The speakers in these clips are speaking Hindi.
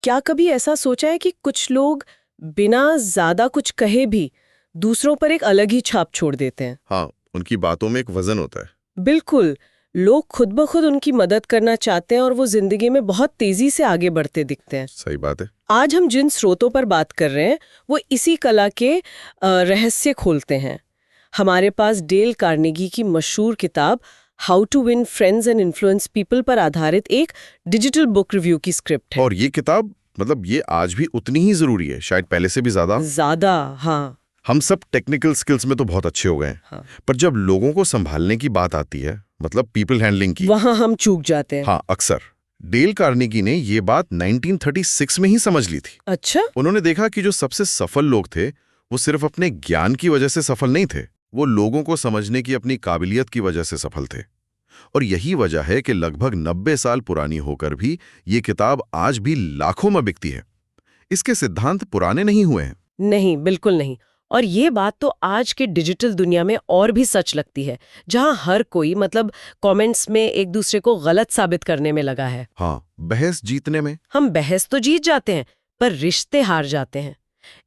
क्या कभी ऐसा सोचा है कि कुछ लोग बिना ज्यादा कुछ कहे भी दूसरों पर एक अलग ही छाप छोड़ देते हैं? हाँ, उनकी बातों में एक वजन होता है। बिल्कुल। लोग खुद ब खुद उनकी मदद करना चाहते हैं और वो जिंदगी में बहुत तेजी से आगे बढ़ते दिखते हैं। सही बात है। आज हम जिन स्रोतों पर बात कर रहे हैं वो इसी कला के रहस्य खोलते हैं। हमारे पास डेल कार्नेगी की मशहूर किताब how to win friends and influence people पर आधारित एक डिजिटल बुक रिव्यू की स्क्रिप्ट है। और ये किताब ये आज भी उतनी ही जरूरी है, शायद पहले से भी ज्यादा। हाँ। हम सब टेक्निकल स्किल्स में तो बहुत अच्छे हो गए हैं, हाँ। पर जब लोगों को संभालने की बात आती है, पीपल हैंडलिंग की, वहां हम चूक जाते हैं। हाँ अक्सर। डेल कार्नेगी ने ये बात 1936 में ही समझ ली थी। अच्छा। उन्होंने देखा कि जो सबसे सफल लोग थे वो सिर्फ अपने ज्ञान की वजह से सफल नहीं थे, वो लोगों को समझने की अपनी काबिलियत की वजह से सफल थे। और यही वजह है कि लगभग 90 साल पुरानी होकर भी ये किताब आज भी लाखों में बिकती है। इसके सिद्धांत पुराने नहीं हुए हैं। नहीं, बिल्कुल नहीं। और ये बात तो आज के डिजिटल दुनिया में और भी सच लगती है, जहां हर कोई कमेंट्स में एक दूसरे को गलत साबित करने में लगा है। हाँ, बहस जीतने में। हम बहस तो जीत जाते हैं पर रिश्ते हार जाते हैं।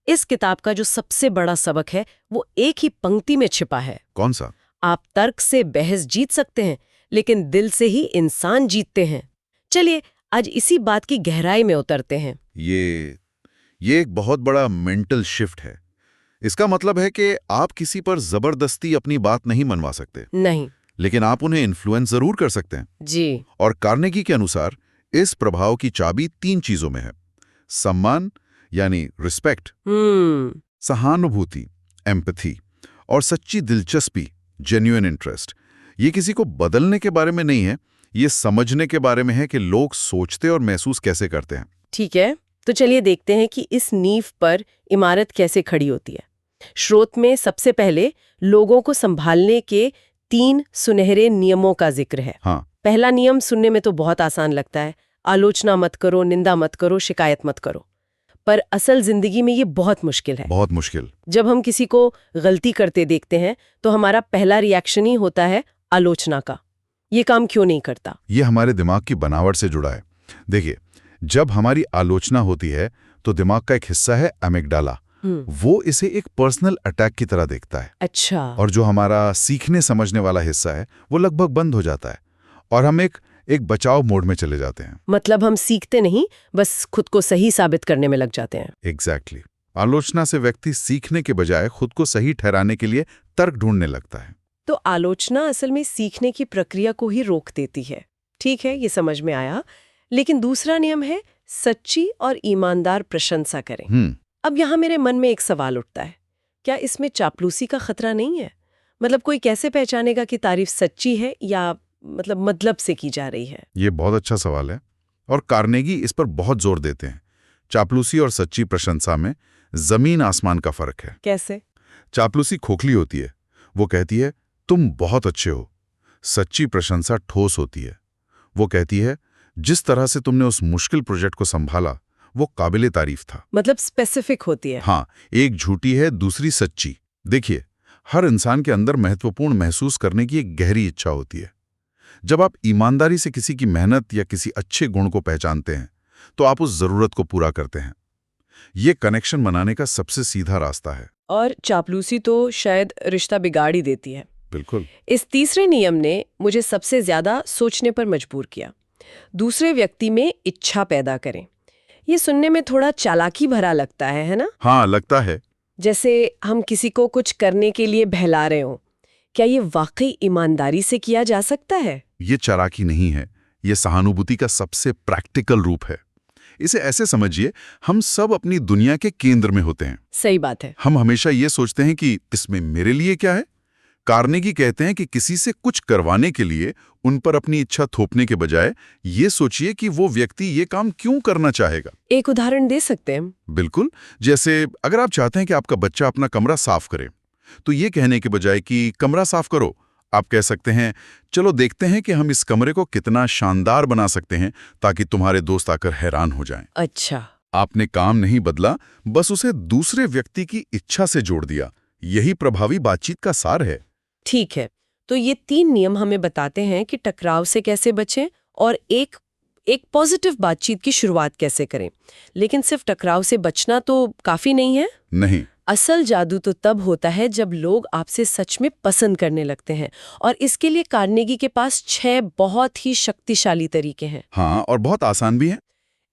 इस किताब का जो सबसे बड़ा सबक है वो एक ही पंक्ति में छिपा है। कौन सा? आप तर्क से बहस जीत सकते हैं लेकिन दिल से ही इंसान जीतते हैं। चलिए आज इसी बात की गहराई में उतरते हैं। ये एक बहुत बड़ा मेंटल शिफ्ट है। इसका मतलब है कि आप किसी पर जबरदस्ती अपनी बात नहीं मनवा सकते। नहीं। लेकिन आप उन्हें इन्फ्लुएंस जरूर कर सकते हैं। जी। और कार्नेगी के अनुसार इस प्रभाव की चाबी 3 चीजों में है: सम्मान यानी रिस्पेक्ट, सहानुभूति एम्पैथी, और सच्ची दिलचस्पी जेन्युइन इंटरेस्ट। ये किसी को बदलने के बारे में नहीं है, ये समझने के बारे में है कि लोग सोचते और महसूस कैसे करते हैं। ठीक है, तो चलिए देखते हैं कि इस नींव पर इमारत कैसे खड़ी होती है। स्रोत में सबसे पहले लोगों को संभालने के 3 सुनहरे नियमों का जिक्र है। हाँ। पहला नियम सुनने में तो बहुत आसान लगता है, आलोचना मत करो, निंदा मत करो, शिकायत मत करो। पर असल जिंदगी में ये बहुत मुश्किल है। बहुत मुश्किल। जब हम किसी को गलती करते देखते हैं तो हमारा पहला रिएक्शन ही होता है आलोचना का। ये काम क्यों नहीं करता? ये हमारे दिमाग की बनावट से जुड़ा है। देखिए, जब हमारी आलोचना होती है तो दिमाग का एक हिस्सा है एमिगडाला, वो इसे एक पर्सनल अटैक की तरह देखता है। अच्छा। और जो हमारा सीखने समझने वाला हिस्सा है वो लगभग बंद हो जाता है और हम एक बचाव मोड में चले जाते हैं। मतलब हम सीखते नहीं, बस खुद को सही साबित करने में लग जाते हैं। एग्जैक्टली। आलोचना से व्यक्ति सीखने के बजाय खुद को सही ठहराने के लिए तर्क ढूंढने लगता है। तो आलोचना असल में सीखने की प्रक्रिया को ही रोक देती है। ठीक है, ये समझ में आया। लेकिन दूसरा नियम है सच्ची और ईमानदार प्रशंसा करें। अब यहाँ मेरे मन में एक सवाल उठता है, क्या इसमें चापलूसी का खतरा नहीं है? कोई कैसे पहचानेगा कि तारीफ सच्ची है या मतलब से की जा रही है? ये बहुत अच्छा सवाल है और कार्नेगी इस पर बहुत जोर देते हैं। चापलूसी और सच्ची प्रशंसा में जमीन आसमान का फर्क है। कैसे? चापलूसी खोखली होती है, वो कहती है तुम बहुत अच्छे हो। सच्ची प्रशंसा ठोस होती है, वो कहती है जिस तरह से तुमने उस मुश्किल प्रोजेक्ट को संभाला वो काबिले तारीफ था। स्पेसिफिक होती है। हाँ, एक झूठी है, दूसरी सच्ची। देखिए, हर इंसान के अंदर महत्वपूर्ण महसूस करने की एक गहरी इच्छा होती है। जब आप ईमानदारी से किसी की मेहनत या किसी अच्छे गुण को पहचानते हैं तो आप उस जरूरत को पूरा करते हैं। ये कनेक्शन बनाने का सबसे सीधा रास्ता है। और चापलूसी तो शायद रिश्ता बिगाड़ ही देती है। बिल्कुल। इस तीसरे नियम ने मुझे सबसे ज्यादा सोचने पर मजबूर किया। दूसरे व्यक्ति में इच्छा पैदा करें। ये सुनने में थोड़ा चालाकी भरा लगता है ना? हाँ, लगता है। जैसे हम किसी को कुछ करने के लिए बहला रहे हो। क्या ये वाकई ईमानदारी से किया जा सकता है? ये चालाकी नहीं है, ये सहानुभूति का सबसे प्रैक्टिकल रूप है। इसे ऐसे समझिए, हम सब अपनी दुनिया के केंद्र में होते हैं। सही बात है। हम हमेशा ये सोचते हैं कि इसमें मेरे लिए क्या है। कार्नेगी कहते हैं कि किसी से कुछ करवाने के लिए उन पर अपनी इच्छा थोपने के बजाय ये सोचिए कि वो व्यक्ति ये काम क्यों करना चाहेगा। एक उदाहरण दे सकते हैं? बिल्कुल। जैसे अगर आप चाहते हैं कि आपका बच्चा अपना कमरा साफ करे, तो ये कहने के बजाय कि कमरा साफ करो, आप कह सकते हैं चलो देखते हैं कि हम इस कमरे को कितना शानदार बना सकते हैं ताकि तुम्हारे दोस्त आकर हैरान हो जाएं। अच्छा। आपने काम नहीं बदला, बस उसे दूसरे व्यक्ति की इच्छा से जोड़ दिया। यही प्रभावी बातचीत का सार है। ठीक है, तो ये 3 नियम हमें बताते हैं कि टकराव से कैसे बचें और एक एक पॉजिटिव बातचीत की शुरुआत कैसे करें। लेकिन सिर्फ टकराव से बचना तो काफी नहीं है। नहीं। असल जादू तो तब होता है जब लोग आपसे सच में पसंद करने लगते हैं, और इसके लिए कार्नेगी के पास 6 बहुत ही शक्तिशाली तरीके हैं। हाँ, और बहुत आसान भी है।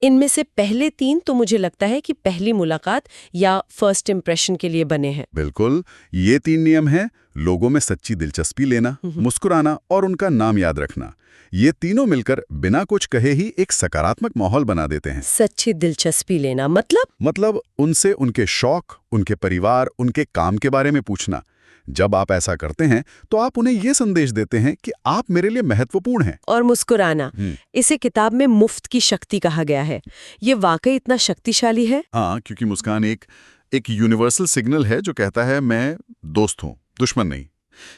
इनमें से पहले 3 तो मुझे लगता है कि पहली मुलाकात या फर्स्ट इंप्रेशन के लिए बने हैं। बिल्कुल, ये 3 नियम हैं। लोगों में सच्ची दिलचस्पी लेना, मुस्कुराना और उनका नाम याद रखना। ये तीनों मिलकर बिना कुछ कहे ही एक सकारात्मक माहौल बना देते हैं। सच्ची दिलचस्पी लेना मतलब उनसे उनके शौक, उनके परिवार, उनके काम के बारे में पूछना। जब आप ऐसा करते हैं तो आप उन्हें ये संदेश देते हैं कि आप मेरे लिए महत्वपूर्ण हैं। और मुस्कुराना, इसे किताब में मुफ्त की शक्ति कहा गया है। ये वाकई इतना शक्तिशाली है? हाँ, क्योंकि मुस्कान एक यूनिवर्सल सिग्नल है जो कहता है मैं दोस्त हूँ, दुश्मन नहीं।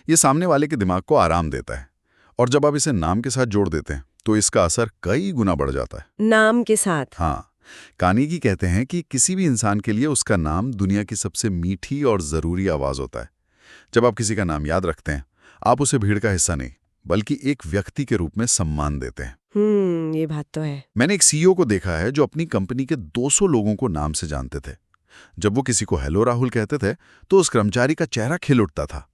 ये सामने वाले के दिमाग को आराम देता है। और जब आप इसे नाम के साथ जोड़ देते हैं तो इसका असर कई गुना बढ़ जाता है। नाम के साथ? हाँ, कार्नेगी कहते हैं कि किसी भी इंसान के लिए उसका नाम दुनिया की सबसे मीठी और जरूरी आवाज होता है। जब आप किसी का नाम याद रखते हैं, आप उसे भीड़ का हिस्सा नहीं बल्कि एक व्यक्ति के रूप में सम्मान देते हैं। ये बात तो है। मैंने एक सीईओ को देखा है जो अपनी कंपनी के 200 लोगों को नाम से जानते थे। जब वो किसी को हेलो राहुल कहते थे तो उस कर्मचारी का चेहरा खिल उठता था।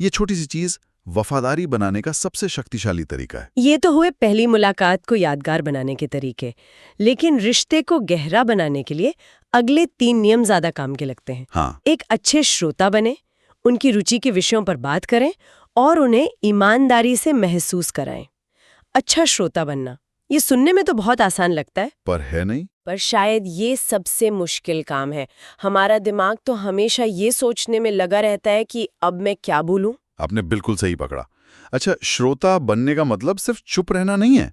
ये छोटी सी चीज वफादारी बनाने का सबसे शक्तिशाली तरीका है। ये तो हुए पहली मुलाकात को यादगार बनाने के तरीके, लेकिन रिश्ते को गहरा बनाने के लिए अगले 3 नियम ज्यादा काम के लगते हैं। हाँ। एक अच्छे श्रोता बने, उनकी रुचि के विषयों पर बात करें और उन्हें ईमानदारी से महसूस कराएं। अच्छा श्रोता बनना, ये सुनने में तो बहुत आसान लगता है, पर है नहीं। पर शायद ये सबसे मुश्किल काम है। हमारा दिमाग तो हमेशा ये सोचने में लगा रहता है कि अब मैं क्या बोलूं। आपने बिल्कुल सही पकड़ा। अच्छा, श्रोता बनने का मतलब सिर्फ चुप रहना नहीं है।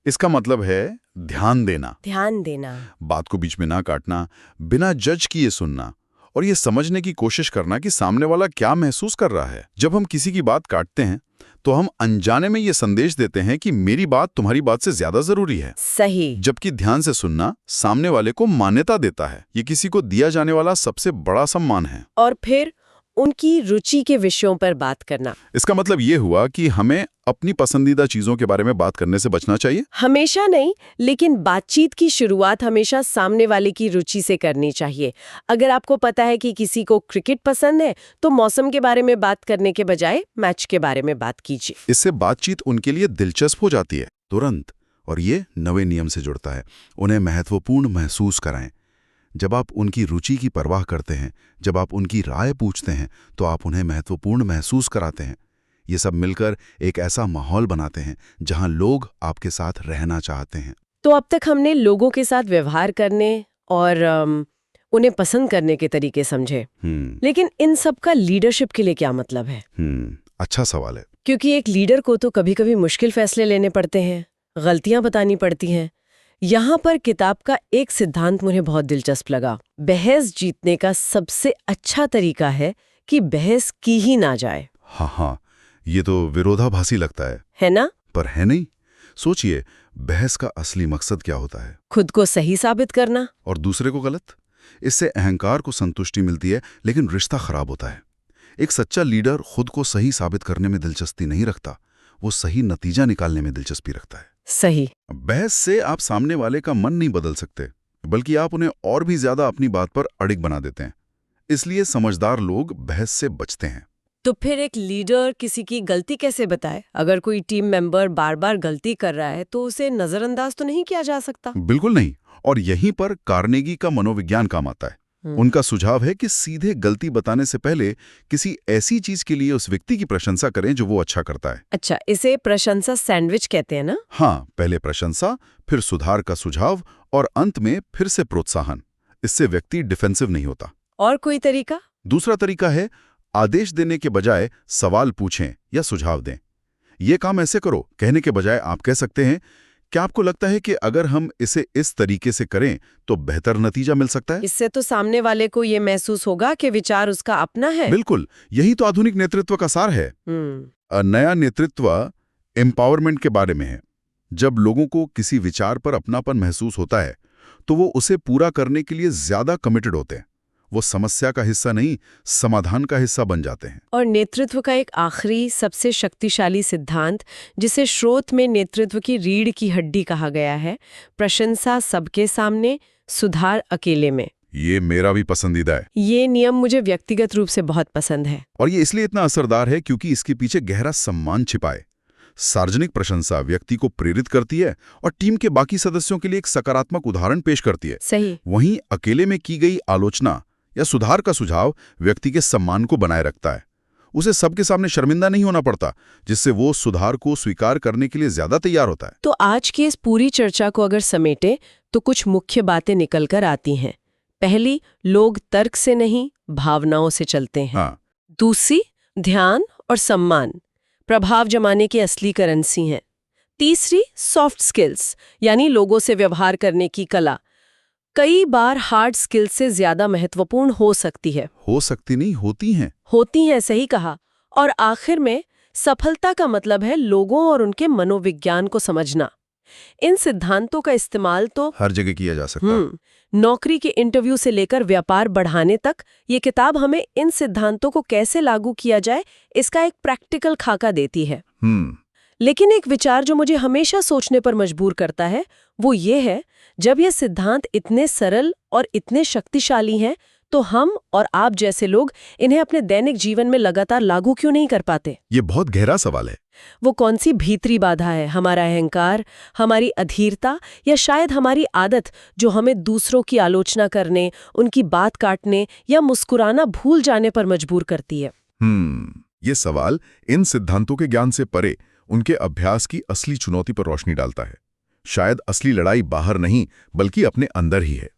इसका मतलब है ध्यान देना, बात को बीच में ना काटना, बिना जज किए सुनना और ये समझने की कोशिश करना कि सामने वाला क्या महसूस कर रहा है। जब हम किसी की बात काटते हैं तो हम अनजाने में ये संदेश देते हैं कि मेरी बात तुम्हारी बात से ज्यादा जरूरी है। सही। जबकि ध्यान से सुनना सामने वाले को मान्यता देता है। ये किसी को दिया जाने वाला सबसे बड़ा सम्मान है। और फिर उनकी रुचि के विषयों पर बात करना। इसका मतलब ये हुआ कि हमें अपनी पसंदीदा चीजों के बारे में बात करने से बचना चाहिए। हमेशा नहीं, लेकिन बातचीत की शुरुआत हमेशा सामने वाले की रुचि से करनी चाहिए। अगर आपको पता है कि किसी को क्रिकेट पसंद है तो मौसम के बारे में बात करने के बजाय मैच के बारे में बात कीजिए। इससे बातचीत उनके लिए दिलचस्प हो जाती है तुरंत। और ये नवे नियम से जुड़ता है, उन्हें महत्वपूर्ण महसूस कराएं। जब आप उनकी रुचि की परवाह करते हैं, जब आप उनकी राय पूछते हैं, तो आप उन्हें महत्वपूर्ण महसूस कराते हैं। ये सब मिलकर एक ऐसा माहौल बनाते हैं जहां लोग आपके साथ रहना चाहते हैं। तो अब तक हमने लोगों के साथ व्यवहार करने और उन्हें पसंद करने के तरीके समझे। लेकिन इन सब का लीडरशिप के लिए क्या मतलब है? अच्छा सवाल है। क्योंकि एक लीडर को तो कभी कभी मुश्किल फैसले लेने पड़ते हैं, गलतियां बतानी पड़ती हैं। यहाँ पर किताब का एक सिद्धांत मुझे बहुत दिलचस्प लगा। बहस जीतने का सबसे अच्छा तरीका है कि बहस की ही ना जाए। हाँ, ये तो विरोधाभासी लगता है ना? पर है नहीं। सोचिए, बहस का असली मकसद क्या होता है? खुद को सही साबित करना और दूसरे को गलत। इससे अहंकार को संतुष्टि मिलती है, लेकिन रिश्ता खराब होता है। एक सच्चा लीडर खुद को सही साबित करने में दिलचस्पी नहीं रखता, वो सही नतीजा निकालने में दिलचस्पी रखता है। सही। बहस से आप सामने वाले का मन नहीं बदल सकते, बल्कि आप उन्हें और भी ज्यादा अपनी बात पर अड़िग बना देते हैं। इसलिए समझदार लोग बहस से बचते हैं। तो फिर एक लीडर किसी की गलती कैसे बताए? अगर कोई टीम मेंबर बार बार गलती कर रहा है तो उसे नजरअंदाज तो नहीं किया जा सकता। बिल्कुल नहीं। और यहीं पर कार्नेगी का मनोविज्ञान काम आता है। उनका सुझाव है कि सीधे गलती बताने से पहले किसी ऐसी चीज के लिए उस व्यक्ति की प्रशंसा करें जो वो अच्छा करता है। अच्छा, इसे प्रशंसा सैंडविच कहते हैं ना? हाँ, पहले प्रशंसा, फिर सुधार का सुझाव और अंत में फिर से प्रोत्साहन। इससे व्यक्ति डिफेंसिव नहीं होता। और कोई तरीका? दूसरा तरीका है आदेश देने के बजाय सवाल पूछें या सुझाव दें। ये काम ऐसे करो कहने के बजाय आप कह सकते हैं, क्या आपको लगता है कि अगर हम इसे इस तरीके से करें तो बेहतर नतीजा मिल सकता है? इससे तो सामने वाले को ये महसूस होगा कि विचार उसका अपना है। बिल्कुल, यही तो आधुनिक नेतृत्व का सार है। नया नेतृत्व एम्पावरमेंट के बारे में है। जब लोगों को किसी विचार पर अपनापन महसूस होता है तो वो उसे पूरा करने के लिए ज्यादा कमिटेड होते हैं वो समस्या का हिस्सा नहीं, समाधान का हिस्सा बन जाते हैं। और नेतृत्व का एक आखिरी सबसे शक्तिशाली सिद्धांत, जिसे स्रोत में नेतृत्व की रीढ़ की हड्डी कहा गया है, प्रशंसा सबके सामने, सुधार अकेले में। ये मेरा भी पसंदीदा है। ये नियम मुझे व्यक्तिगत रूप से बहुत पसंद है। और ये इसलिए इतना असरदार है क्योंकि इसके पीछे गहरा सम्मान छिपा है। सार्वजनिक प्रशंसा व्यक्ति को प्रेरित करती है और टीम के बाकी सदस्यों के लिए एक सकारात्मक उदाहरण पेश करती है। सही। वहीं अकेले में की गई आलोचना या सुधार का सुझाव व्यक्ति के सम्मान को बनाए रखता है। उसे सबके सामने शर्मिंदा नहीं होना पड़ता, जिससे वो सुधार को स्वीकार करने के लिए ज्यादा तैयार होता है। तो आज की इस पूरी चर्चा को अगर समेटे तो कुछ मुख्य बातें निकल कर आती हैं। पहली, लोग तर्क से नहीं, भावनाओं से चलते हैं। हाँ। दूसरी, ध्यान और सम्मान प्रभाव जमाने की असली करेंसी हैं। तीसरी, सॉफ्ट स्किल्स यानी लोगों से व्यवहार करने की कला, कई बार हार्ड स्किल्स से ज्यादा महत्वपूर्ण हो सकती है। हो सकती नहीं, होती हैं। होती हैं, सही कहा। और आखिर में, सफलता का मतलब है लोगों और उनके मनोविज्ञान को समझना। इन सिद्धांतों का इस्तेमाल तो हर जगह किया जा सकता है। नौकरी के इंटरव्यू से लेकर व्यापार बढ़ाने तक ये किताब हमें इन सिद्धांतों को कैसे लागू किया जाए, इसका एक प्रैक्टिकल खाका देती है। लेकिन एक विचार जो मुझे हमेशा सोचने पर मजबूर करता है, वो ये है, जब ये सिद्धांत इतने सरल और इतने शक्तिशाली हैं, तो हम और आप जैसे लोग इन्हें अपने दैनिक जीवन में लगातार लागू क्यों नहीं कर पाते? ये बहुत गहरा सवाल है। वो कौन सी भीतरी बाधा है, हमारा अहंकार, हमारी अधीरता, या शायद हमारी आदत जो हमें दूसरों की आलोचना करने, उनकी बात काटने या मुस्कुराना भूल जाने पर मजबूर करती है? ये सवाल इन सिद्धांतों के ज्ञान से परे उनके अभ्यास की असली चुनौती पर रोशनी डालता है। शायद असली लड़ाई बाहर नहीं, बल्कि अपने अंदर ही है।